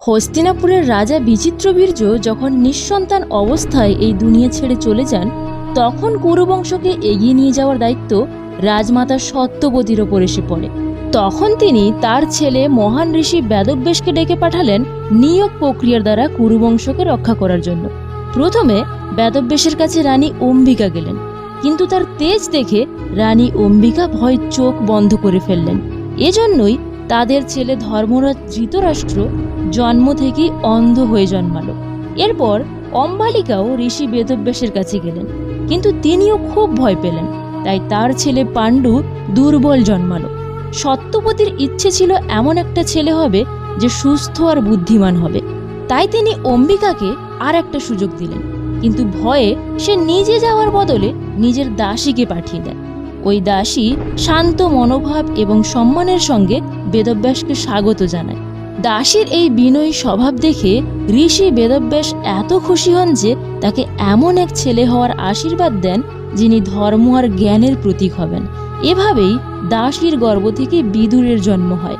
হস্তিনাপুরের রাজা বিচিত্রবীর্য যখন নিঃসন্তান অবস্থায় এই দুনিয়া ছেড়ে চলে যান, তখন কুরুবংশকে এগিয়ে নিয়ে যাওয়ার দায়িত্ব রাজমাতা সত্যবতীর ওপর এসে পড়ে। তখন তিনি তার ছেলে মহান ঋষি বেদব্যাসকে ডেকে পাঠালেন নিয়োগ প্রক্রিয়ার দ্বারা কুরুবংশকে রক্ষা করার জন্য। প্রথমে বেদব্যাসের কাছে রানী অম্বিকা গেলেন, কিন্তু তার তেজ দেখে রানী অম্বিকা ভয় চোখ বন্ধ করে ফেললেন। এজন্যই তাদের ছেলে ধর্মরাজ ধৃতরাষ্ট্র জন্ম থেকেই অন্ধ হয়ে জন্মালো। এরপর অম্বালিকাও ঋষি বেদব্যাসের কাছে গেলেন, কিন্তু তিনিও খুব ভয় পেলেন। তাই তার ছেলে পাণ্ডু দুর্বল জন্মালো। সত্যবতীর ইচ্ছে ছিল এমন একটা ছেলে হবে যে সুস্থ আর বুদ্ধিমান হবে। তাই তিনি অম্বিকাকে আর একটা সুযোগ দিলেন, কিন্তু ভয়ে সে নিজে যাওয়ার বদলে নিজের দাসীকে পাঠিয়ে দেন। ওই দাসী শান্ত মনোভাব এবং সম্মানের সঙ্গে বেদব্যাসকে স্বাগত জানায়। দাসীর এই বিনয়ী স্বভাব দেখে ঋষি বেদব্যাস এত খুশি হন যে তাকে এমন এক ছেলে হওয়ার আশীর্বাদ দেন যিনি ধর্ম আর জ্ঞানের প্রতীক হবেন। এভাবেই দাসীর গর্ভ থেকে বিদুরের জন্ম হয়।